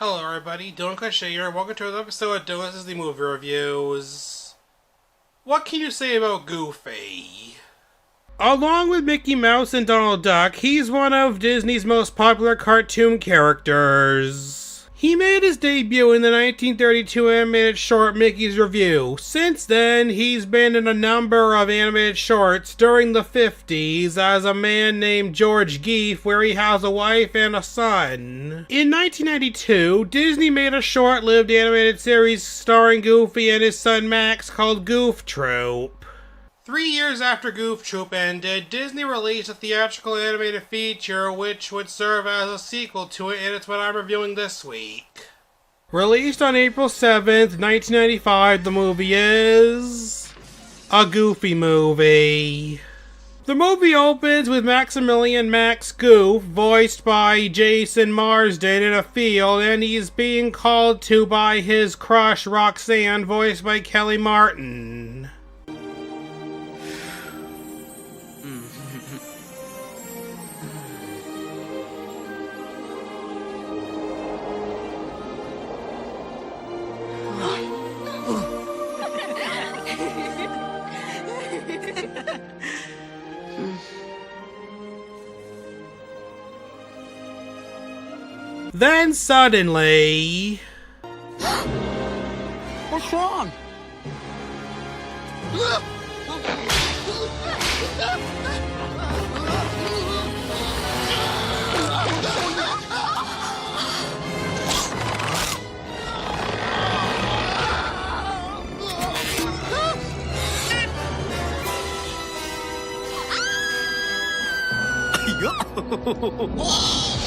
Hello everybody, Dylan Cliché here. Welcome to another episode of Dylan's Disney Movie Reviews. What can you say about Goofy? Along with Mickey Mouse and Donald Duck, he's one of Disney's most popular cartoon characters. He made his debut in the 1932 animated short Mickey's Revue. Since then, he's been in a number of animated shorts during the 50s as a man named George Geef, where he has a wife and a son. In 1992, Disney made a short-lived animated series starring Goofy and his son Max called Goof Troop. 3 years after Goof Troop ended, Disney released a theatrical animated feature which would serve as a sequel to it, and it's what I'm reviewing this week. Released on April 7th, 1995, the movie is a Goofy movie. The movie opens with Maximilian Max Goof, voiced by Jason Marsden, in a field, and he's being called to by his crush Roxanne, voiced by Kelly Martin. Then suddenly... What's wrong?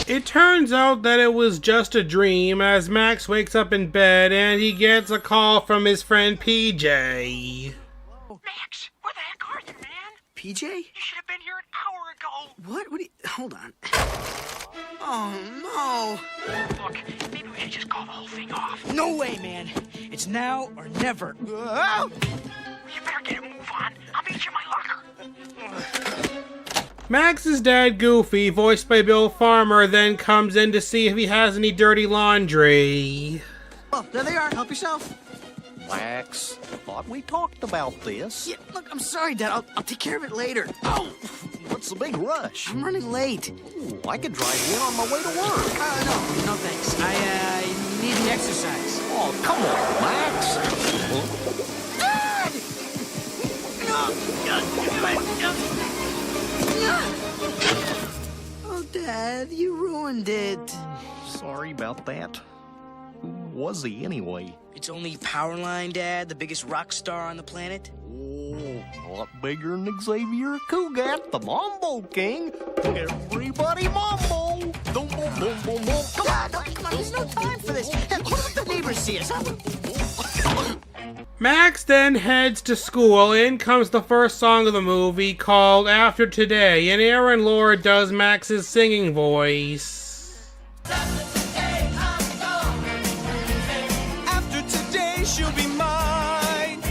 It turns out that it was just a dream as Max wakes up in bed and he gets a call from his friend PJ. Max, where the heck are you, man? PJ? You should have been here an hour ago. What? What do you... Hold on. Oh, Look, maybe we should just call the whole thing off. no. No way, man. It's now or never. You better get a move on. I'll meet you in my locker. Max's dad, Goofy, voiced by Bill Farmer, then comes in to see if he has any dirty laundry. Oh, there they are. Help yourself. Max, thought we talked about this. Yeah, look, I'm sorry, Dad. I'll take care of it later. Oh, what's the big rush? I'm running late. Ooh, I could drive you in on my way to work. No thanks. I need an exercise. Oh, come on, Max. Oh, Dad, you ruined it. Sorry about that. Who was he anyway? It's only Powerline, Dad, the biggest rock star on the planet. Oh, a lot bigger than Xavier Cugat, the Mambo King. Everybody Mambo. Boom, boom, boom, boom, boom. Dad, come on, there's no time for this. Hey, what if the neighbors see us? Max then heads to school. In comes the first song of the movie called After Today, and Aaron Lord does Max's singing voice. After today, she'll be mine.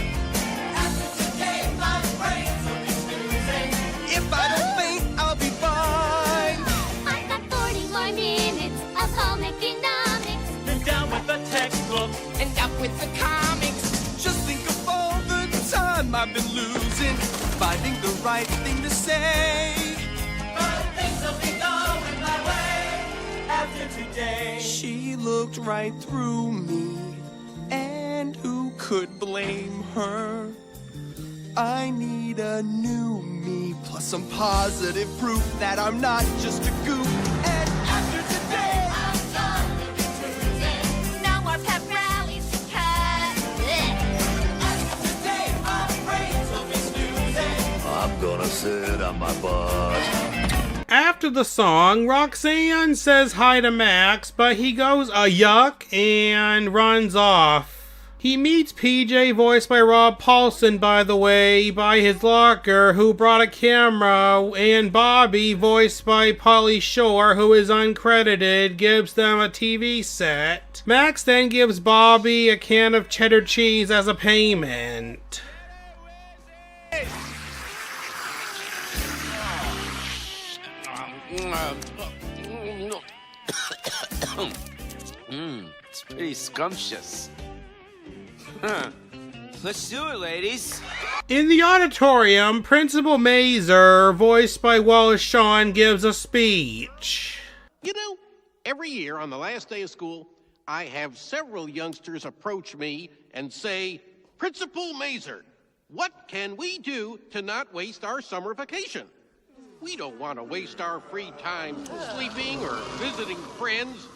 After today, my brains will be snoozing. If I don't faint, I'll be fine. I've got 40 more minutes of home economics. Then down with the textbook and up with the comics. Just think of all the time I've been losing, finding the right thing to say. But things will be going my way after today. She looked right through me, and who could blame her? I need a new me, plus some positive proof that I'm not just a goof. And after today, I'm done with the cruising. No more pep rallies to cut. after today, my brains will be snoozing. I'm gonna sit on my butt. After the song, Roxanne says hi to Max, but he goes a yuck and runs off. He meets PJ, voiced by Rob Paulson, by the way, by his locker, who brought a camera, and Bobby, voiced by Pauly Shore, who is uncredited, gives them a TV set. Max then gives Bobby a can of cheddar cheese as a payment. It's pretty scrumptious. Huh. Let's do it, ladies. In the auditorium, Principal Mazer, voiced by Wallace Shawn, gives a speech. You know, every year on the last day of school, I have several youngsters approach me and say, Principal Mazer, what can we do to not waste our summer vacation? We don't want to waste our free time sleeping or visiting friends.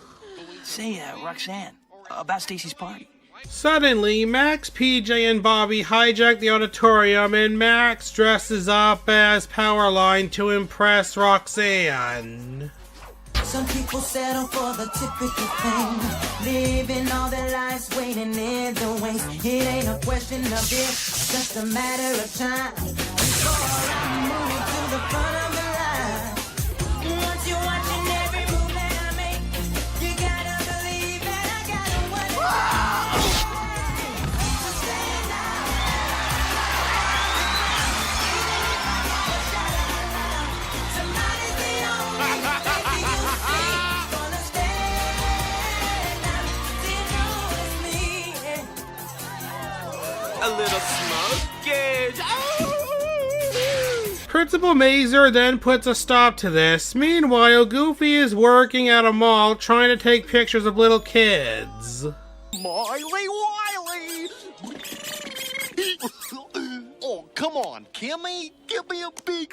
Say, Roxanne, about Stacy's party. Suddenly, Max, PJ, and Bobby hijack the auditorium, and Max dresses up as Powerline to impress Roxanne. Some people settle for the typical thing, living all their lives waiting in the wings. It ain't a question of if, it's just a matter of time before I'm moving to the front of the line. Once you're watching every move that I make, you gotta believe that I gotta want it. So stand up. Somebody's the only baby you'll see. Gonna stand up, so you know it's me. A little smoke. Principal Mazer then puts a stop to this. Meanwhile, Goofy is working at a mall trying to take pictures of little kids. Miley Wiley! Oh, come on, Kimmy. Give me a big...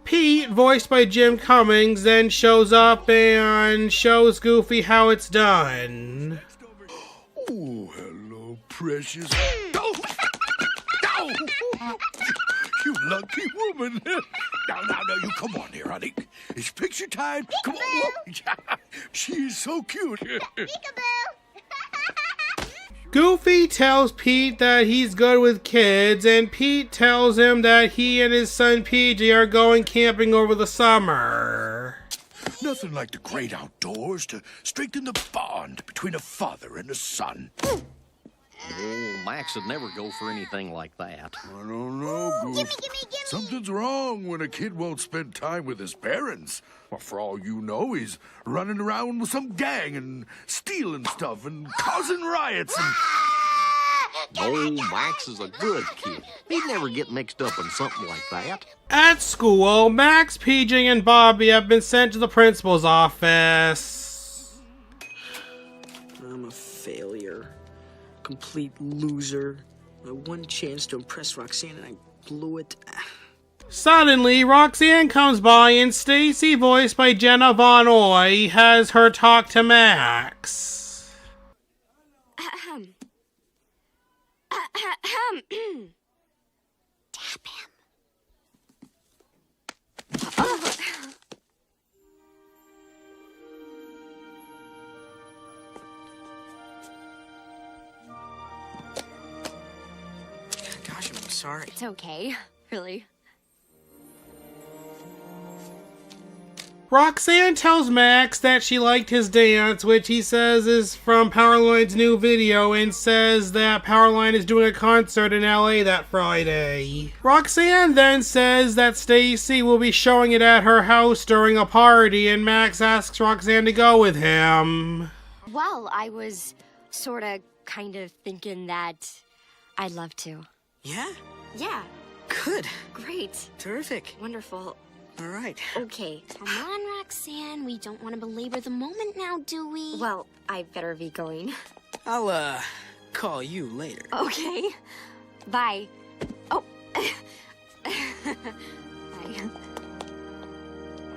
Pete, voiced by Jim Cummings, then shows up and shows Goofy how it's done. Oh, hello, precious. Oh! You lucky woman. Now, you come on here, honey. It's picture time. Come on. She's so cute. Goofy tells Pete that he's good with kids, and Pete tells him that he and his son PJ are going camping over the summer. Nothing like the great outdoors to strengthen the bond between a father and a son. Oh, Max would never go for anything like that. I don't know, Goof. Something's wrong when a kid won't spend time with his parents. Well, for all you know, he's running around with some gang and stealing stuff and causing riots and... No, Max is a good kid. He'd never get mixed up in something like that. At school, Max, PJ, and Bobby have been sent to the principal's office. I'm a failure. Complete loser. My one chance to impress Roxanne and I blew it. Suddenly, Roxanne comes by and Stacy, voiced by Jenna Von Oy, has her talk to Max. Tap him. Gosh, I'm sorry. It's okay, really. Roxanne tells Max that she liked his dance, which he says is from Powerline's new video, and says that Powerline is doing a concert in LA that Friday. Roxanne then says that Stacy will be showing it at her house during a party, and Max asks Roxanne to go with him. Well, I was sorta, kinda thinking that I'd love to. Yeah? Yeah, Good. great, Terrific. wonderful. All right. Okay, come on, Roxanne. We don't want to belabor the moment now, do we? Well, I better be going. I'll, call you later. Okay. Bye. Oh. Bye.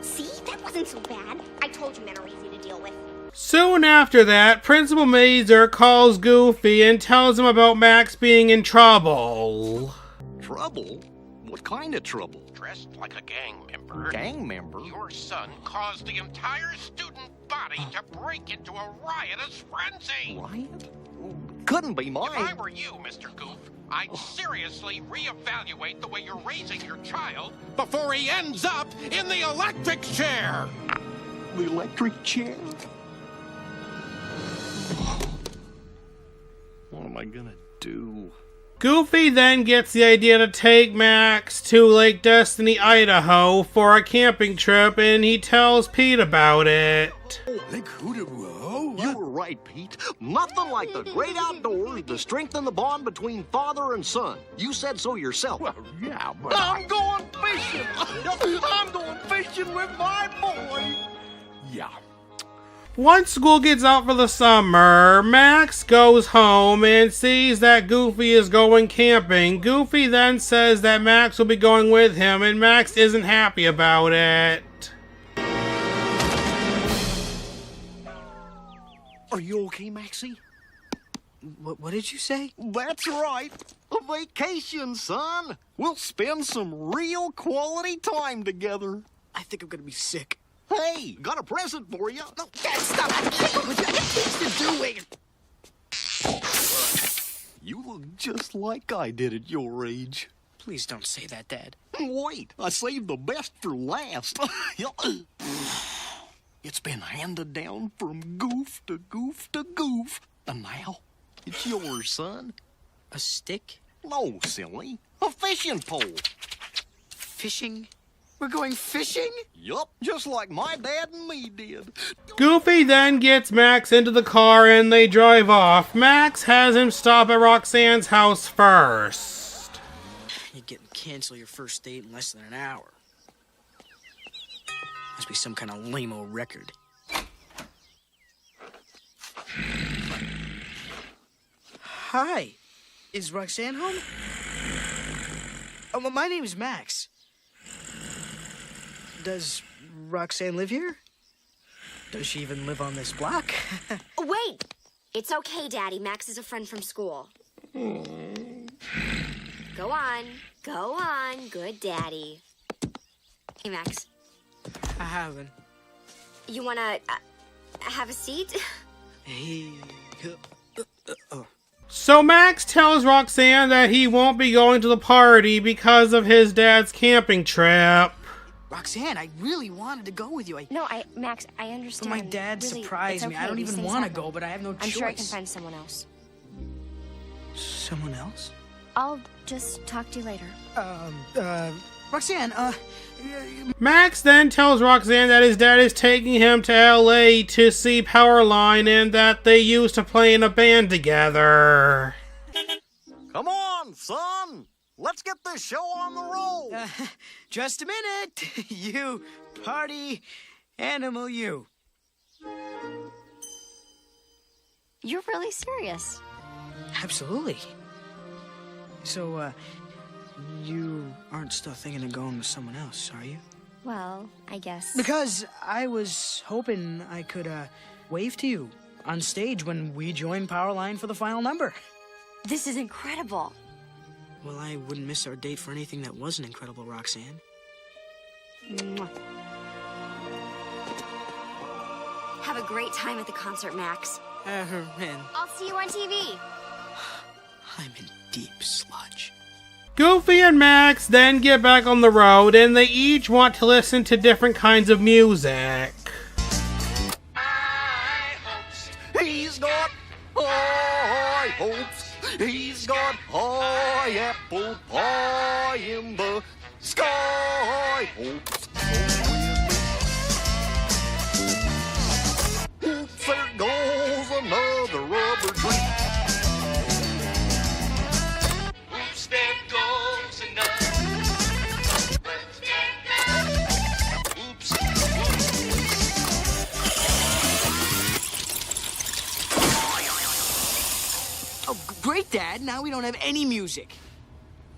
See? That wasn't so bad. I told you men are easy to deal with. Soon after that, Principal Mazer calls Goofy and tells him about Max being in trouble. Trouble? What kind of trouble? Dressed like a gang member. Gang member? Your son caused the entire student body to break into a riotous frenzy. Riot? Couldn't be If I mine. were you, Mr. Goof, I'd seriously reevaluate the way you're raising your child before he ends up in the electric chair. The electric chair? What am I gonna do? Goofy then gets the idea to take Max to Lake Destiny, Idaho for a camping trip, and he tells Pete about it. Like who? You were right, Pete. Nothing like the great outdoors to strengthen the bond between father and son. You said so yourself. Well, yeah, but I'm going fishing. I'm going fishing with my boy. yeah. Once school gets out for the summer, Max goes home and sees that Goofy is going camping. Goofy then says that Max will be going with him, and Max isn't happy about it. Are you okay, Maxie? What did you say? That's right. A vacation, son. We'll spend some real quality time together. I think I'm gonna be sick. Hey, got a present for you. No, Dad, stop! I can't with you. I got things to do. You look just like I did at your age. Please don't say that, Dad. Wait, I saved the best for last. It's been handed down from goof to goof to goof. And now, it's yours, son. A stick? No, silly. A fishing pole. Fishing? We're going fishing? Yup, just like my dad and me did. Goofy then gets Max into the car and they drive off. Max has him stop at Roxanne's house first. You can cancel your first date in less than an hour. Must be some kind of lame-o record. Hi. Is Roxanne home? Oh, well, my name is Max. Does Roxanne live here? Does she even live on this block? Wait! It's okay, Daddy. Max is a friend from school. Go on. Go on. Good Daddy. Hey, Max. I haven't. You wanna have a seat? Hey. So Max tells Roxanne that he won't be going to the party because of his dad's camping trip. Roxanne, I really wanted to go with you. No, Max, I understand. But my dad Really, surprised it's me. okay. I don't These even things want to happen. go, but I have no I'm choice. sure I can find someone else. Someone else? I'll just talk to you later. Roxanne, Max then tells Roxanne that his dad is taking him to LA to see Powerline and that they used to play in a band together. Come on, son. Let's get this show on the road. just a minute. You party animal, you. You're really serious. Absolutely. So, you aren't still thinking of going with someone else, are you? Well, I guess. Because I was hoping I could, wave to you on stage when we join Powerline for the final number. This is incredible. Well, I wouldn't miss our date for anything that wasn't incredible, Roxanne. Mwah. Have a great time at the concert, Max. Man, I'll see you on TV. I'm in deep sludge. Goofy and Max then get back on the road and they each want to listen to different kinds of music. He's got high hopes. He's got high apple pie in the sky. Hopes. Oops, there goes another rubber tree. Oops, there goes another. Oops. Oh, great, Dad. Now we don't have any music.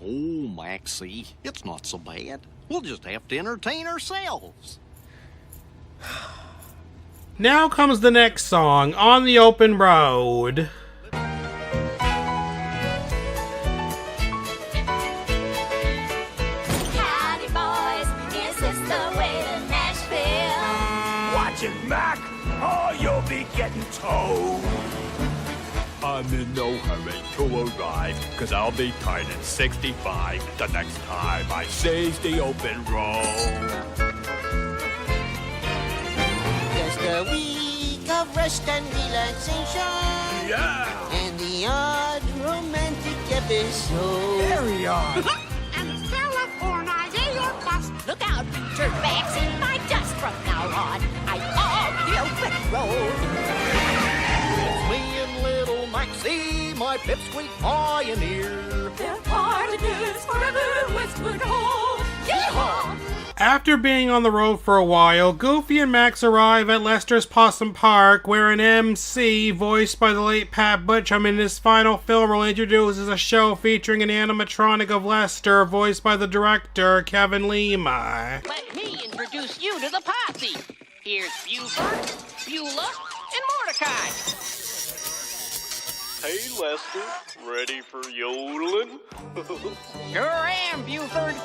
Oh, Maxie, it's not so bad. We'll just have to entertain ourselves. Now comes the next song, On the Open Road. Howdy, boys. Is this the way to Nashville? Watch it, Mac, or you'll be getting towed. I'm in no hurry to arrive, cause I'll be turning 65 the next time I seize the open road. Just a week of rest and relaxation. Yeah! And the odd romantic official. Carry on. And California, they your bus. Look out, dirtbags in my dust from now on. I own the open road. It's me and little Maxie, my pipsqueak pioneer. They're partners forever Westward Ho. Yeehaw! After being on the road for a while, Goofy and Max arrive at Lester's Possum Park, where an MC, voiced by the late Pat Butchum in his final film role, introduces a show featuring an animatronic of Lester, voiced by the director, Kevin Lima. Let me introduce you to the posse. Here's Buford, Beulah, and Mordecai. Hey, Lester, ready for yodeling? Sure am, Buford.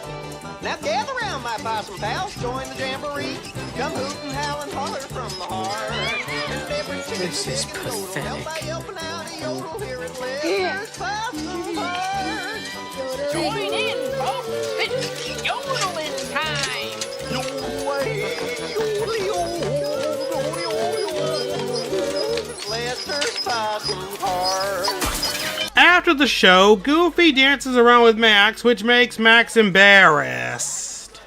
Now gather round, my possum pals. Join the jamboree. Come hoot and howl and holler from the heart. And every This is pathetic. by yelping out a yodel here at Lester's Possum Park. Join in, folks. It's yodeling time. Lester's Possum Park. After the show, Goofy dances around with Max, which makes Max embarrassed.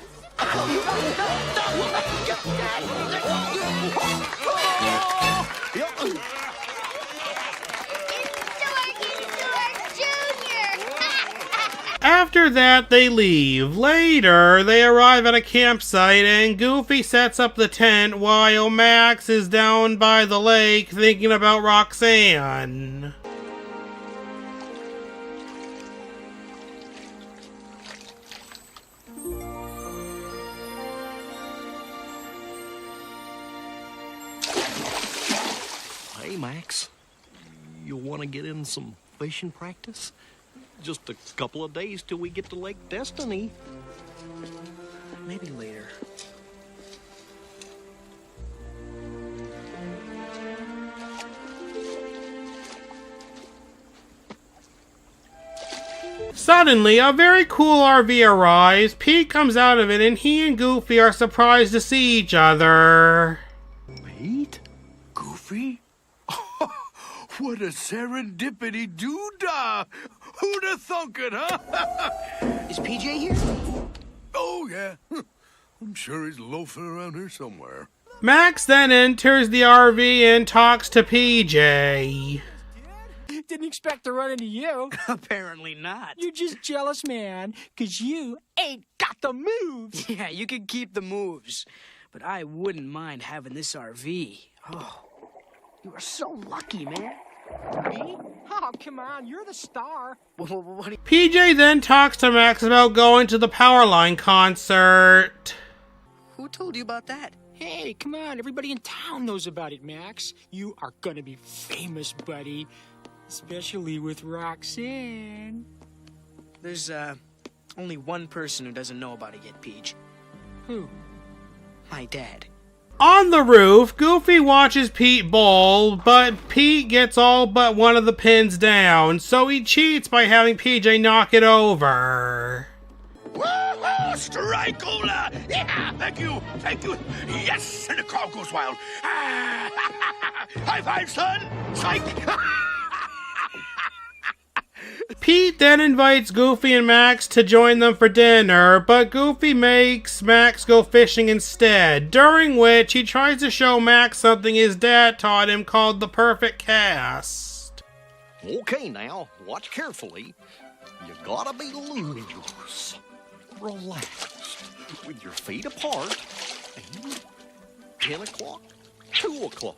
After that, they leave. Later, they arrive at a campsite and Goofy sets up the tent while Max is down by the lake thinking about Roxanne. Hey, Max. You want to get in some fishing practice? Just a couple of days till we get to Lake Destiny. Maybe later. Suddenly, a very cool RV arrives, Pete comes out of it, and he and Goofy are surprised to see each other. Pete? Goofy? What a serendipity doodah! Who'da thunk it, huh? Is PJ here? Oh, yeah. I'm sure he's loafing around here somewhere. Max then enters the RV and talks to PJ. Didn't expect to run into you. Apparently not. You're just jealous, man, because you ain't got the moves. Yeah, you can keep the moves, but I wouldn't mind having this RV. Oh, you are so lucky, man. Me? Oh, come on, you're the star. What do you... PJ then talks to Max about going to the Powerline concert. Who told you about that? Hey, come on, everybody in town knows about it, Max. You are gonna be famous, buddy. Especially with Roxanne. There's, only one person who doesn't know about it yet, Peach. Who? My dad. On the roof, Goofy watches Pete bowl, but Pete gets all but one of the pins down, so he cheats by having PJ knock it over. Woo-hoo! Strikeola! Yeah! Thank you! Yes! And the crowd goes wild. Ah, high five, son! Psych! Pete then invites Goofy and Max to join them for dinner, but Goofy makes Max go fishing instead, during which he tries to show Max something his dad taught him called the perfect cast. Okay, now, watch carefully. You gotta be loose, relaxed, with your feet apart, and 10 o'clock, 2 o'clock.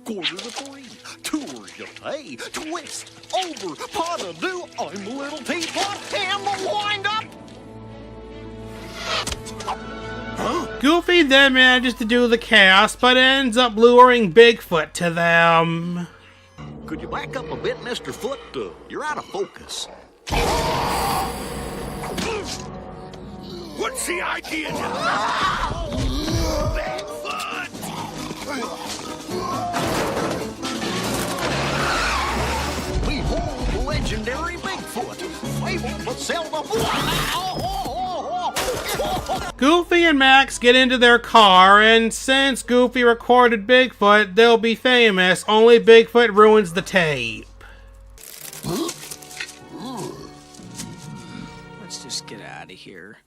2:45, tour your day, twist, over, pot of do, I'm a little teapot, and the wind up. Goofy then manages to do the cast, but ends up luring Bigfoot to them. Could you back up a bit, Mr. Foot? You're out of focus. What's the idea now? Bigfoot! Behold the legendary Bigfoot, fabled but seldom. Goofy and Max get into their car, and since Goofy recorded Bigfoot, they'll be famous, only Bigfoot ruins the tape. here.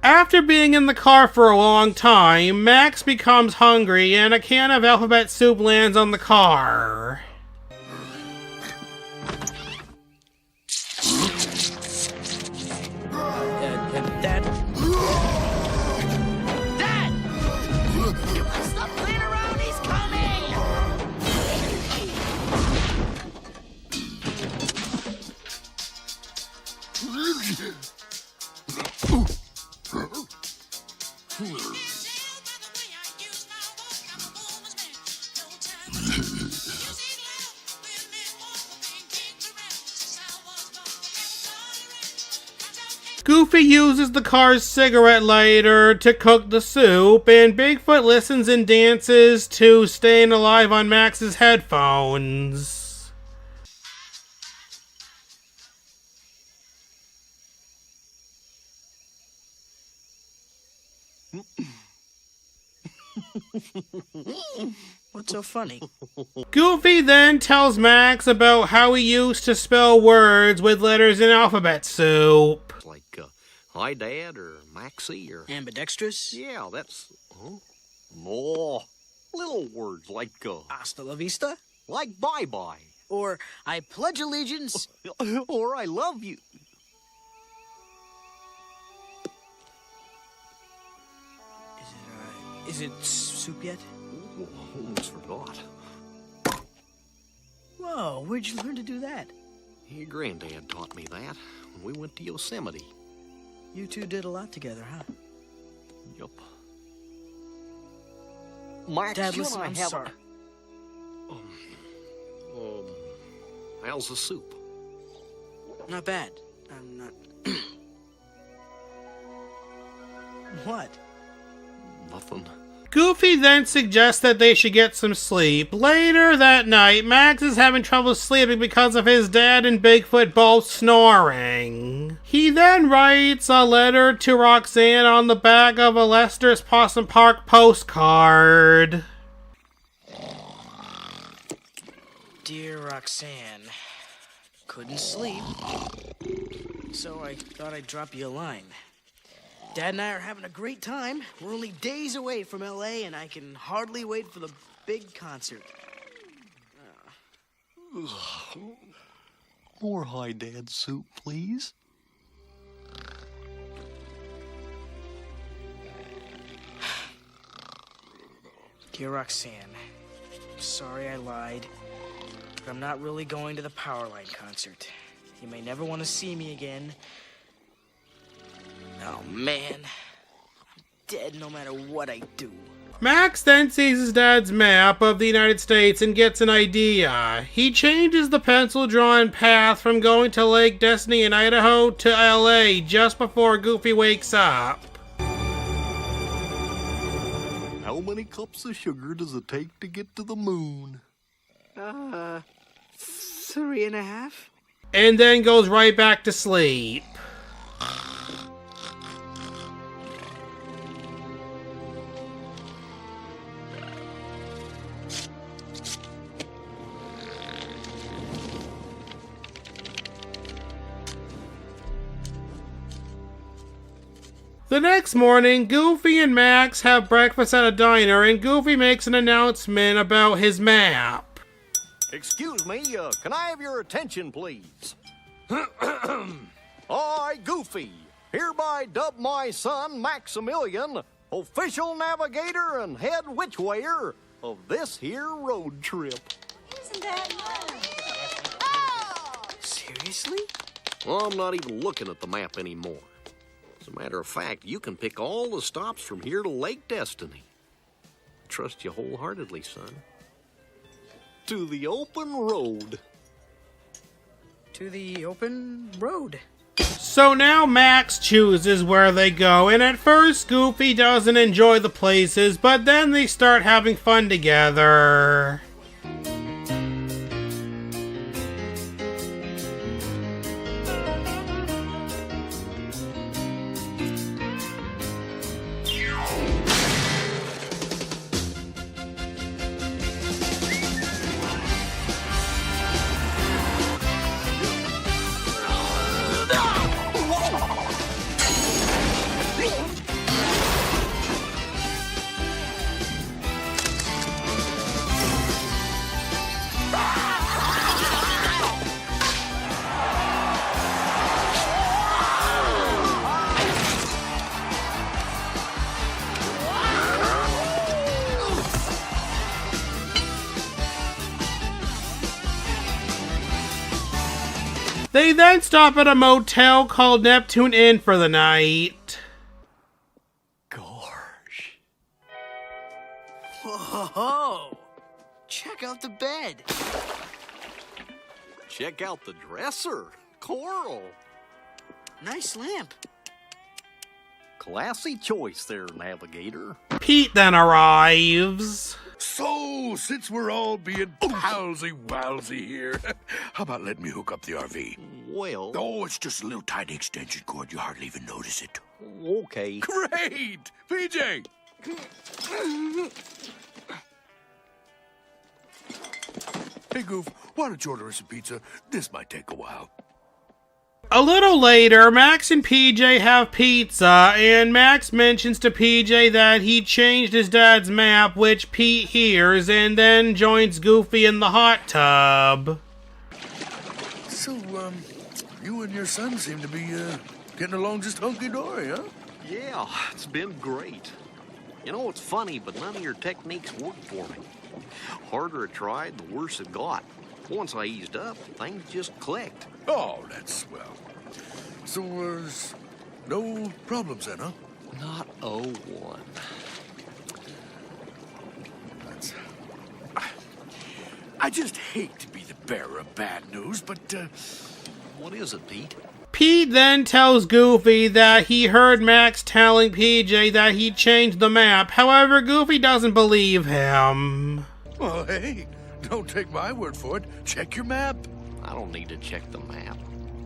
After being in the car for a long time, Max becomes hungry and a can of alphabet soup lands on the car. Dad? Dad! You must stop playing around, he's coming! Goofy uses the car's cigarette lighter to cook the soup, and Bigfoot listens and dances to Staying Alive on Max's headphones. What's so funny? Goofy then tells Max about how he used to spell words with letters in alphabet soup. Like, hi, Dad, or Maxie, or... Ambidextrous? Yeah, that's... Huh? No. Little words like, Hasta la vista? like bye-bye. Or I pledge allegiance. Or I love you. Is it soup yet? Oh, almost forgot. Whoa, where'd you learn to do that? Your granddad taught me that when we went to Yosemite. You two did a lot together, huh? Yup. Max, Dad, you listen, and I I'm have sorry. How's the soup? Not bad. I'm not... What? Nothing. Goofy then suggests that they should get some sleep. Later that night, Max is having trouble sleeping because of his dad and Bigfoot both snoring. He then writes a letter to Roxanne on the back of a Lester's Possum Park postcard. Dear Roxanne, couldn't sleep, so I thought I'd drop you a line. Dad and I are having a great time. We're only days away from LA, and I can hardly wait for the big concert. More Hi Dad soup, please. Dear Roxanne, sorry I lied, but I'm not really going to the Powerline concert. You may never want to see me again. Oh, man. I'm dead no matter what I do. Max then sees his dad's map of the United States and gets an idea. He changes the pencil-drawn path from going to Lake Destiny in Idaho to LA just before Goofy wakes up. How many cups of sugar does it take to get to the moon? 3.5? And then goes right back to sleep. The next morning, Goofy and Max have breakfast at a diner, and Goofy makes an announcement about his map. Excuse me, can I have your attention, please? I, Goofy, hereby dub my son, Maximilian, official navigator and head witchwayer of this here road trip. Isn't that nice? Seriously? Well, I'm not even looking at the map anymore. As a matter of fact, you can pick all the stops from here to Lake Destiny. I trust you wholeheartedly, son. To the open road. To the open road. So now Max chooses where they go, and at first Goofy doesn't enjoy the places, but then they start having fun together. They then stop at a motel called Neptune Inn for the night. Gosh. Whoa! Check out the bed. Check out the dresser. Coral. Nice lamp. Classy choice there, Navigator. Pete then arrives. So, since we're all being palsy-walsy here, how about letting me hook up the RV? Well... Oh, it's just a little tiny extension cord. You hardly even notice it. Okay. Great! PJ! Hey, Goof, why don't you order us a pizza? This might take a while. A little later, Max and PJ have pizza, and Max mentions to PJ that he changed his dad's map, which Pete hears, and then joins Goofy in the hot tub. So, you and your son seem to be, getting along just hunky-dory, huh? Yeah, it's been great. You know, it's funny, but none of your techniques worked for me. Harder I tried, the worse it got. Once I eased up, things just clicked. Oh, that's swell. So, there's no problems then, huh? Not a one. I just hate to be the bearer of bad news, but, What is it, Pete? Pete then tells Goofy that he heard Max telling PJ that he changed the map. However, Goofy doesn't believe him. Well, hey, don't take my word for it. Check your map. I don't need to check the map.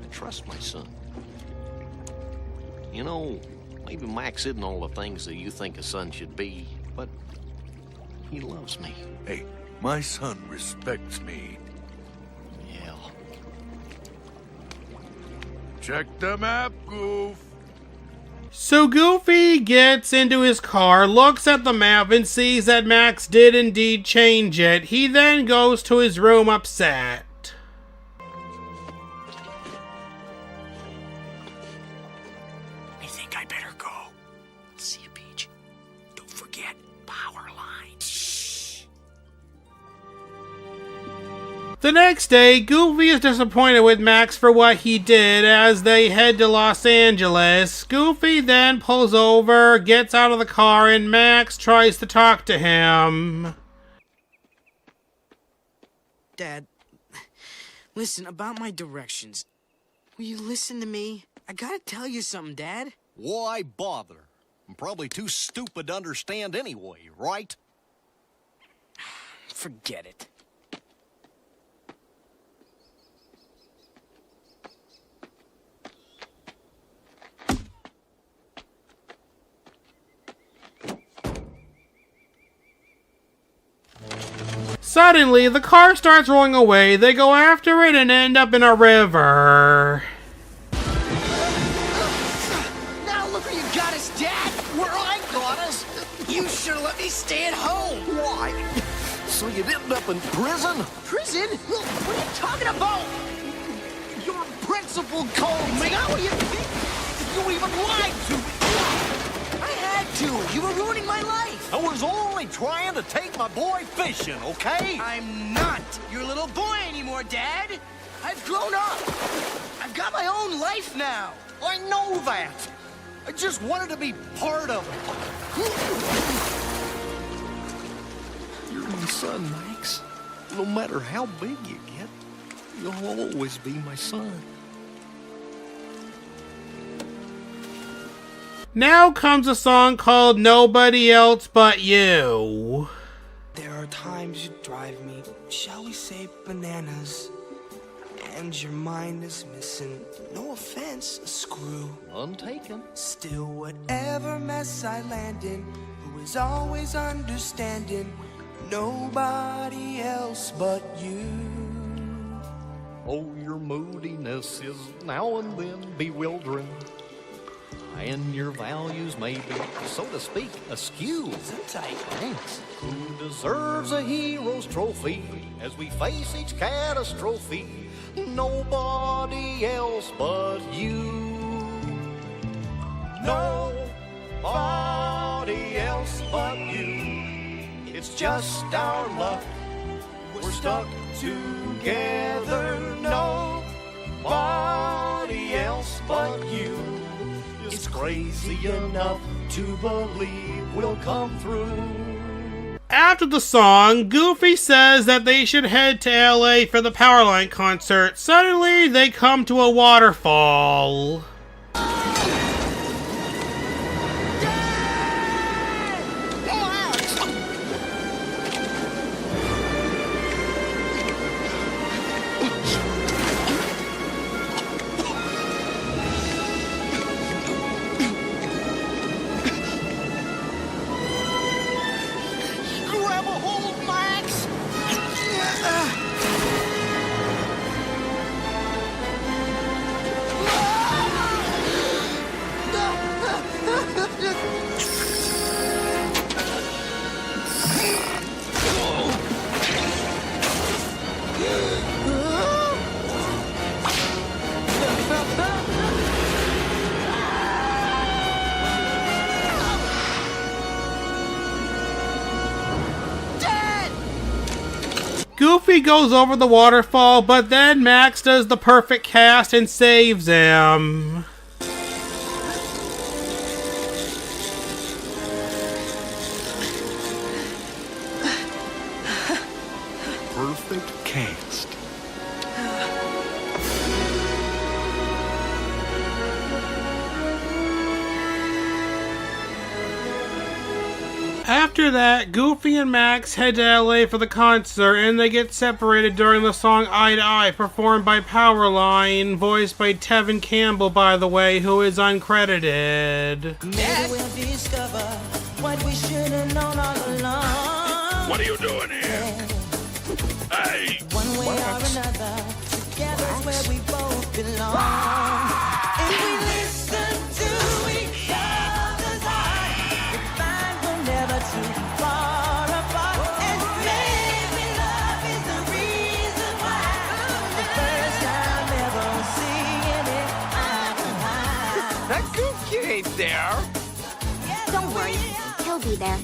I trust my son. You know, maybe Max isn't all the things that you think a son should be, but he loves me. Hey, my son respects me. Yeah. Check the map, Goof. So Goofy gets into his car, looks at the map, and sees that Max did indeed change it. He then goes to his room upset. I think I better go. See you, Peach. Don't forget, power line. Shh. The next day, Goofy is disappointed with Max for what he did as they head to Los Angeles. Goofy then pulls over, gets out of the car, and Max tries to talk to him. Dad, listen, about my directions. Will you listen to me? I gotta tell you something, Dad. Why bother? I'm probably too stupid to understand anyway, right? Forget it. Suddenly, the car starts rolling away. They go after it and end up in a river. Now look where you got us, Dad! Where I got us! You should've let me stay at home! Why? So you'd end up in prison? Prison? What are you talking about? Your principal called me. Now what do you think? You even lied to me! I had to! You were ruining my life! I was only trying to take my boy fishing, okay? I'm not your little boy anymore, Dad! I've grown up! I've got my own life now! I know that! I just wanted to be part of it. You're my son, Max. No matter how big you get, you'll always be my son. Now comes a song called Nobody Else But You. There are times you drive me, shall we say, bananas. And your mind is missing, no offense, a screw. Untaken. Still, whatever mess I land in, who is always understanding, nobody else but you. Oh, your moodiness is now and then bewildering. And your values may be, so to speak, askew. Thanks. Who deserves a hero's trophy as we face each catastrophe? Nobody else but you. Nobody else but you. It's just our luck. We're stuck together. Nobody nobody else but you is crazy enough to believe we'll come through. After the song, Goofy says that they should head to LA for the Powerline concert. Suddenly, they come to a waterfall. Grab a hold, Max! Goofy goes over the waterfall, but then Max does the perfect cast and saves him. Perfect cast. After that, Goofy and Max head to LA for the concert, and they get separated during the song Eye to Eye, performed by Powerline, voiced by Tevin Campbell, by the way, who is uncredited. Maybe we'll discover what we should have known all along. What are you doing here? Hey! One way or another, together's where we both belong. If we listen to each other's heart, we find we're never too far apart. And maybe love is the reason why. The first time ever seeing it eye to eye. That goof kid ain't there. Don't worry, he'll be there.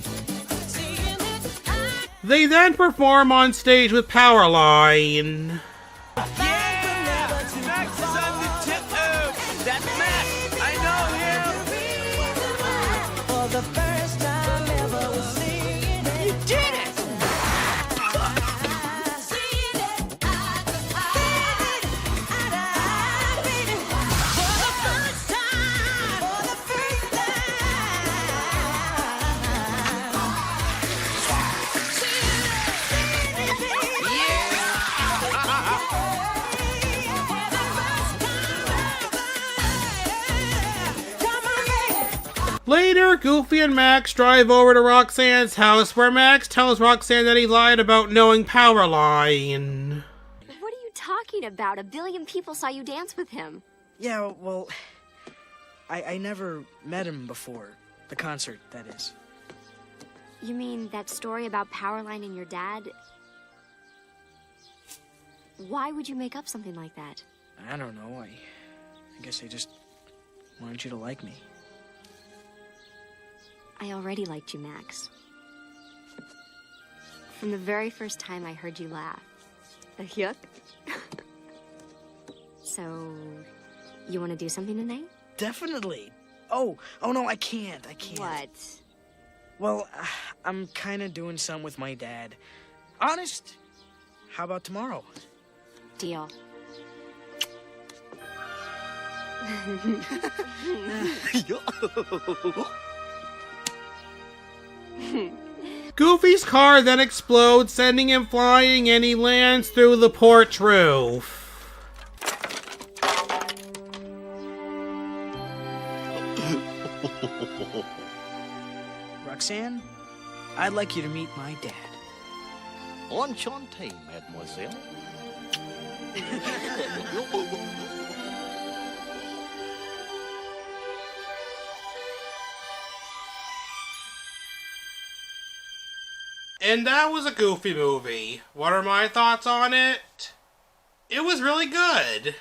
They then perform on stage with Powerline. Max is on the tip. Oh, that's Max. I know him. For the first time ever we're seeing it. You did it. Later, Goofy and Max drive over to Roxanne's house, where Max tells Roxanne that he lied about knowing Powerline. What are you talking about? A billion people saw you dance with him. Yeah, well, I never met him before. The concert, that is. You mean that story about Powerline and your dad? Why would you make up something like that? I don't know. I guess I just wanted you to like me. I already liked you, Max. From the very first time I heard you laugh. Yuck. So, you want to do something tonight? Definitely. Oh no, I can't. What? Well, I'm kind of doing some with my dad. Honest? How about tomorrow? Deal. Goofy's car then explodes, sending him flying, and he lands through the porch roof. Roxanne, I'd like you to meet my dad. Enchanté, mademoiselle. And that was a Goofy movie. What are my thoughts on it? It was really good.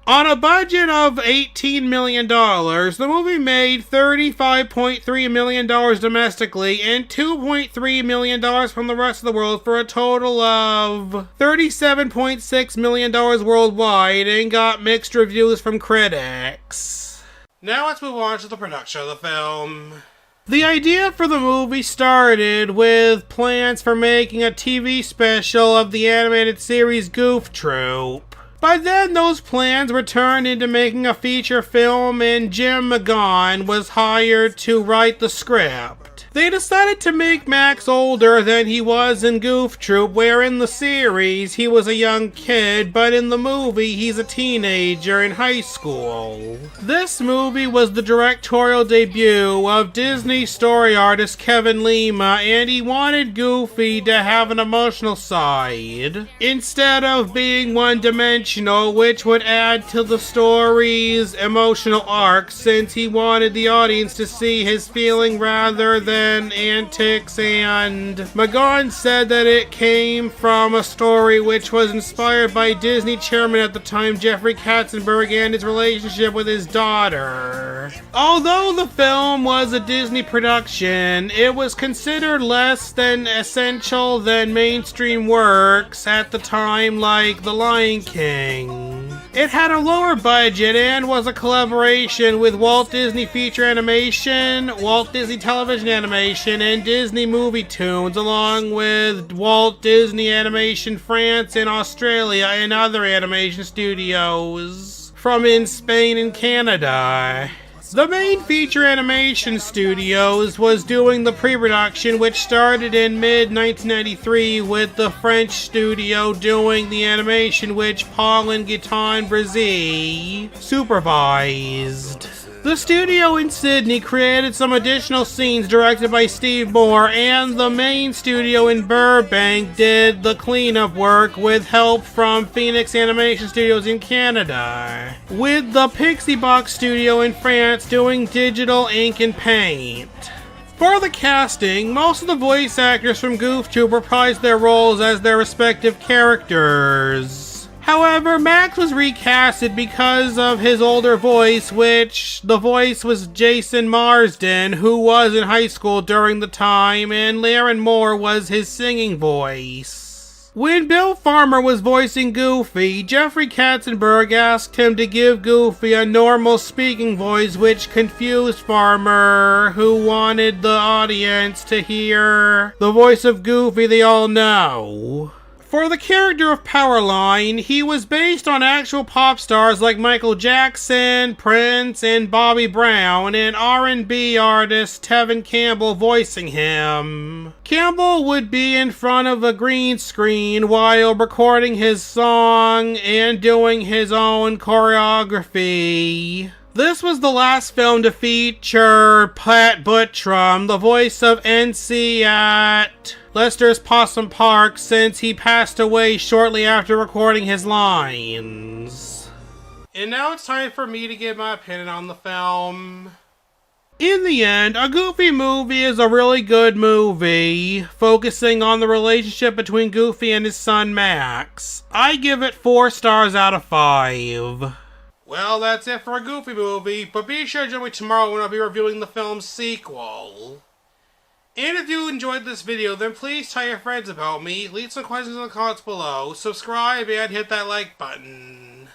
On a budget of $18 million, the movie made $35.3 million domestically and $2.3 million from the rest of the world for a total of $37.6 million worldwide and got mixed reviews from critics. Now let's move on to the production of the film. The idea for the movie started with plans for making a TV special of the animated series Goof Troop. By then, those plans were turned into making a feature film, and Jim McGaughan was hired to write the script. They decided to make Max older than he was in Goof Troop, where in the series he was a young kid, but in the movie he's a teenager in high school. This movie was the directorial debut of Disney story artist Kevin Lima, and he wanted Goofy to have an emotional side, instead of being one-dimensional, which would add to the story's emotional arc, since he wanted the audience to see his feeling rather than antics, and McGaughan said that it came from a story which was inspired by Disney chairman at the time, Jeffrey Katzenberg, and his relationship with his daughter. Although the film was a Disney production, it was considered less than essential than mainstream works at the time like The Lion King. It had a lower budget and was a collaboration with Walt Disney Feature Animation, Walt Disney Television Animation, and Disney Movie Tunes, along with Walt Disney Animation France and Australia and other animation studios from in Spain and Canada. The main feature animation studios was doing the pre-production, which started in mid-1993 with the French studio doing the animation, which Paul and Gaetan Brizzi supervised. The studio in Sydney created some additional scenes directed by Steve Moore, and the main studio in Burbank did the cleanup work with help from Phoenix Animation Studios in Canada, with the Pixie Box studio in France doing digital ink and paint. For the casting, most of the voice actors from Goof Troop reprised their roles as their respective characters. However, Max was recasted because of his older voice, which the voice was Jason Marsden, who was in high school during the time, and Laren Moore was his singing voice. When Bill Farmer was voicing Goofy, Jeffrey Katzenberg asked him to give Goofy a normal speaking voice, which confused Farmer, who wanted the audience to hear the voice of Goofy they all know. For the character of Powerline, he was based on actual pop stars like Michael Jackson, Prince, and Bobby Brown, and R&B artist Tevin Campbell voicing him. Campbell would be in front of a green screen while recording his song and doing his own choreography. This was the last film to feature Pat Buttram, the voice of NC at Lester's Possum Park, since he passed away shortly after recording his lines. And now it's time for me to give my opinion on the film. In the end, A Goofy Movie is a really good movie, focusing on the relationship between Goofy and his son Max. I give it 4 stars out of 5. Well, that's it for A Goofy Movie, but be sure to join me tomorrow when I'll be reviewing the film's sequel. And if you enjoyed this video, then please tell your friends about me, leave some questions in the comments below, subscribe, and hit that like button.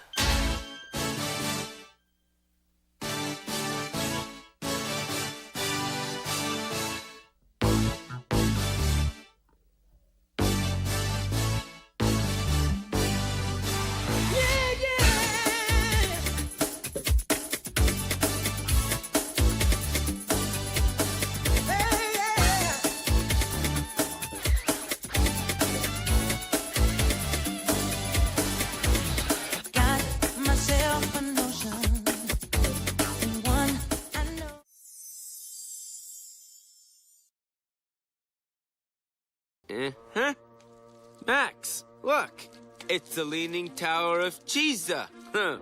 Huh? Max, look! It's the Leaning Tower of Cheesa! Huh.